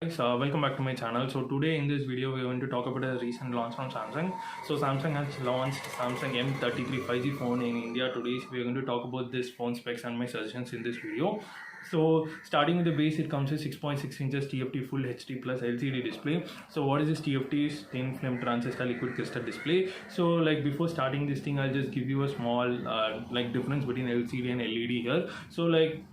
Guys, welcome back to my channel. So today in this video we are going to talk about a recent launch from Samsung. So Samsung has launched Samsung M33 5G phone in India today. So we are going to talk about this phone specs and my suggestions in this video. So starting with the base, it comes with 6.6 inches TFT Full HD plus LCD display. So what is this TFT? Is thin film transistor liquid crystal display. So like before starting this thing, I'll just give you a small like difference between LCD and LED here. So like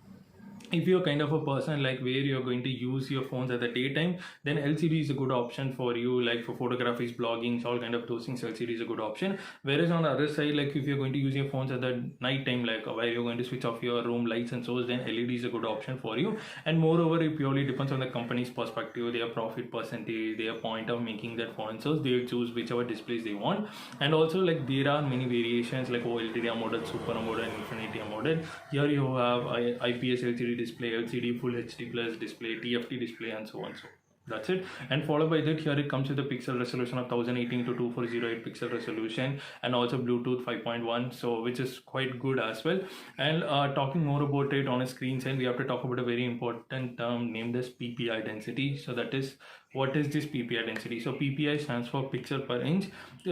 if you're kind of a person like where you're going to use your phones at the daytime, then LCD is a good option for you, like for photography, blogging, all kind of those things. LCD is a good option. Whereas on the other side, like if you're going to use your phones at the night time, like where you're going to switch off your room lights and so, then LED is a good option for you. And moreover, it purely depends on the company's perspective, their profit percentage, their point of making that phone, so they'll choose whichever displays they want. And also like there are many variations like OLED AMOLED, Super AMOLED, and Infinity AMOLED. Here you have IPS LCD display, LCD Full HD plus display, TFT display, and so on. So that's it. And followed by that, here it comes with a pixel resolution of 1080 to 2408 pixel resolution, and also Bluetooth 5.1, so which is quite good as well. And talking more about it on a screen side, we have to talk about a very important term named as PPI density. So that is, what is this PPI density? So PPI stands for pixel per inch.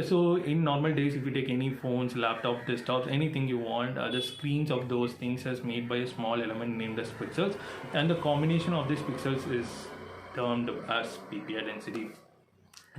So in normal days, if you take any phones, laptops, desktops, anything you want, the screens of those things is made by a small element named as pixels, and the combination of these pixels is termed as PPI density.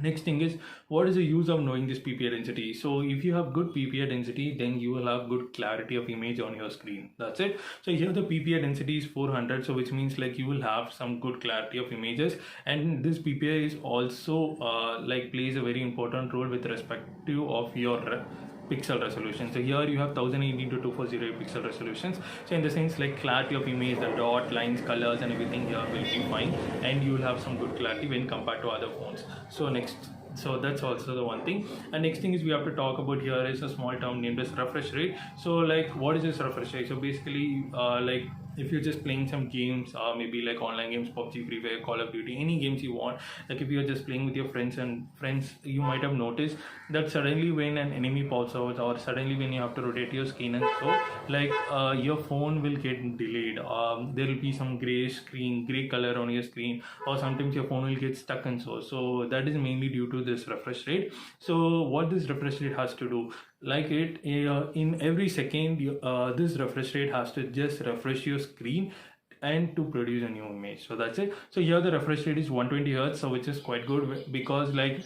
Next thing is, what is the use of knowing this PPI density? So if you have good PPI density, then you will have good clarity of image on your screen. That's it. So here the PPI density is 400, so which means like you will have some good clarity of images. And this PPI is also like plays a very important role with respect to of your pixel resolution. So here you have 1080 to 2408 pixel resolutions. So in the sense like clarity of image, the dot lines, colors, and everything here will be fine, and you will have some good clarity when compared to other phones. So that's also the one thing. And next thing is we have to talk about here is a small term named as refresh rate. So like what is this refresh rate? So basically like if you're just playing some games, maybe like online games, PUBG, Free Fire, Call of Duty, any games you want, like if you're just playing with your friends, you might have noticed that suddenly when an enemy pops out, or suddenly when you have to rotate your screen, and so like your phone will get delayed. There will be some gray color on your screen, or sometimes your phone will get stuck, and so that is mainly due to this refresh rate. So what this refresh rate has to do, like it in every second this refresh rate has to just refresh your screen and to produce a new image. So that's it. So here the refresh rate is 120 hertz, so which is quite good, because like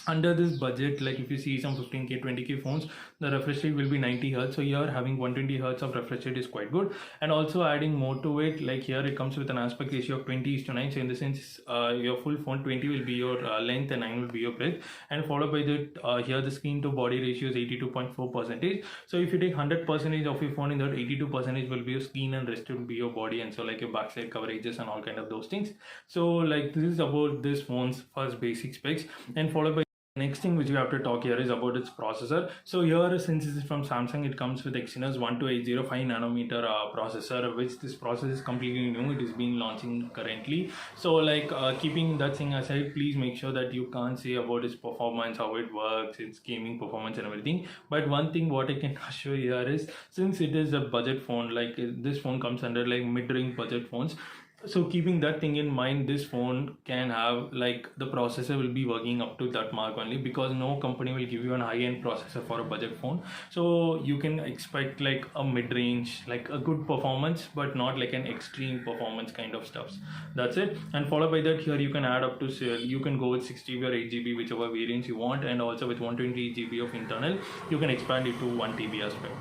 under this budget, like if you see some 15k 20k phones, the refresh rate will be 90 hertz. So here having 120 hertz of refresh rate is quite good. And also adding more to it, like here it comes with an aspect ratio of 20:9. So in the sense your full phone, 20 will be your length and 9 will be your breadth, and followed by that here the screen to body ratio is 82.4%. So if you take 100% of your phone, in that 82% will be your screen and rest will be your body, and so like your backside coverages and all kind of those things. So like this is about this phone's first basic specs. And followed by next thing which we have to talk here is about its processor. So here, since this is from Samsung, it comes with Exynos 12805 nanometer processor, which this processor is completely new. It is being launching currently. So like keeping that thing aside, please make sure that you can't say about its performance, how it works, its gaming performance and everything. But one thing what I can assure you here is, since it is a budget phone, like this phone comes under like mid-range budget phones, so keeping that thing in mind, this phone can have like the processor will be working up to that mark only, because no company will give you an high-end processor for a budget phone. So you can expect like a mid-range, like a good performance, but not like an extreme performance kind of stuffs. That's it. And followed by that, here you can add up to, you can go with 6GB or 8GB, whichever variants you want, and also with 128GB of internal, you can expand it to 1TB as well.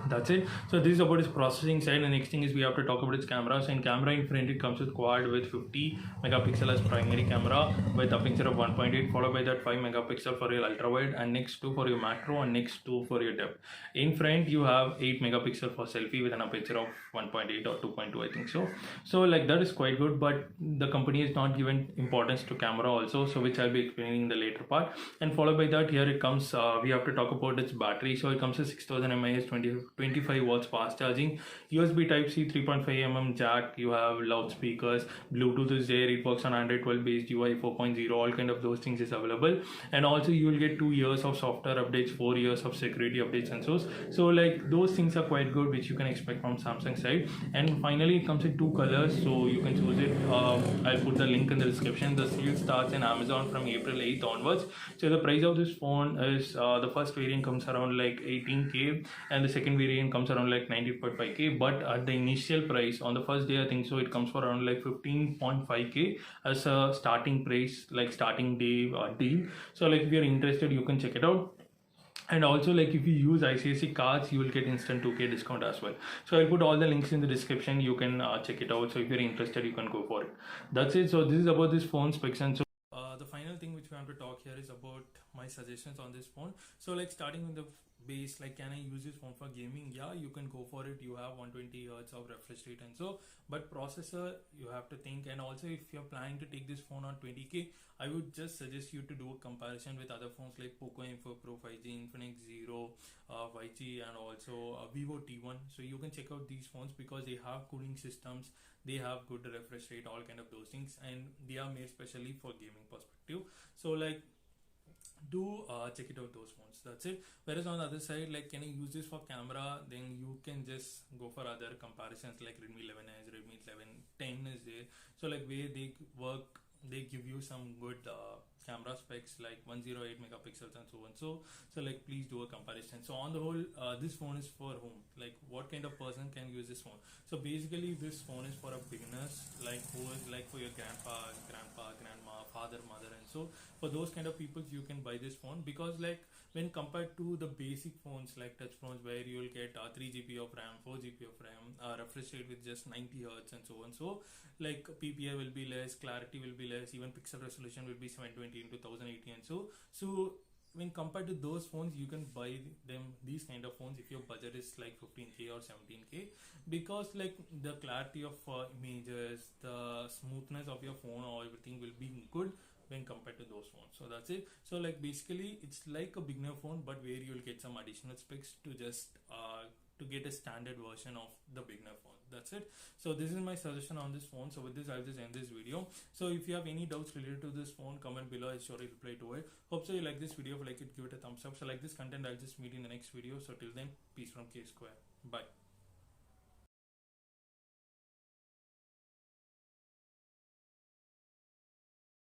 That's it. So this is about its processing side. And next thing is we have to talk about its camera. So in camera, in front it comes with quad with 50 megapixel as primary camera with aperture of 1.8, followed by that 5 megapixel for your ultra wide, and next 2 for your macro, and next 2 for your depth. In front you have 8 megapixel for selfie with an aperture of 1.8 or 2.2, I think so. So like that is quite good, but the company is not given importance to camera also, so which I'll be explaining in the later part. And followed by that, here it comes we have to talk about its battery. So it comes with 6000 mAh 25 25 watts fast charging, USB Type C 3.5 mm jack, you have loudspeakers, Bluetooth is there, it works on Android 12 based UI 4.0, all kind of those things is available. And also you will get 2 years of software updates, 4 years of security updates and so like those things are quite good, which you can expect from Samsung side. And finally it comes in 2 colors, so you can choose it. I'll put the link in the description. The sale starts in Amazon from April 8th onwards. So the price of this phone is the first variant comes around like 18k, and the second variant comes around like 19.5k. But at the initial price on the first day, I think so, it comes for around like 15.5k as a starting price, like starting day deal. So like if you're interested, you can check it out. And also, like if you use ICICI cards, you will get instant 2k discount as well. So I'll put all the links in the description, you can check it out. So if you're interested, you can go for it. That's it. So this is about this phone specs. And so the final thing which we want to talk here is about my suggestions on this phone. So like starting with the base, like can I use this phone for gaming? Yeah, you can go for it. You have 120 Hz of refresh rate and so, but processor you have to think. And also if you're planning to take this phone on 20k, I would just suggest you to do a comparison with other phones like Poco M4 Pro 5G, Infinix Zero 5G, and also Vivo T1. So you can check out these phones because they have cooling systems, they have good refresh rate, all kind of those things, and they are made specially for gaming perspective. So like do check it out those phones. That's it. Whereas on the other side, like can I use this for camera, then you can just go for other comparisons like Redmi 11s, Redmi 11 10 is there. So like where they work, they give you some good camera specs like 108 megapixels and so on. So like please do a comparison. So on the whole, this phone is for whom, like what kind of person can use this phone? So basically this phone is for a beginners, like who is like for your grandpa, grandma, father, mother, and so for those kind of people you can buy this phone. Because like when compared to the basic phones like touch phones where you will get 3 GB of RAM, 4 GB of RAM, refresh rate with just 90 Hz and so on. So like PPI will be less, clarity will be less, even pixel resolution will be 720 into 1080 and so when compared to those phones, you can buy them, these kind of phones, if your budget is like 15k or 17k, because like the clarity of images, the smoothness of your phone or everything will be good when compared to those phones. So that's it. So like basically it's like a beginner phone, but where you'll get some additional specs to just to get a standard version of the beginner phone. That's it. So this is my suggestion on this phone. So with this, I'll just end this video. So if you have any doubts related to this phone, comment below, I'll surely reply to it. Hope so you like this video. If you like it, give it a thumbs up. So like this content, I'll just meet in the next video. So till then, peace from K Square. Bye.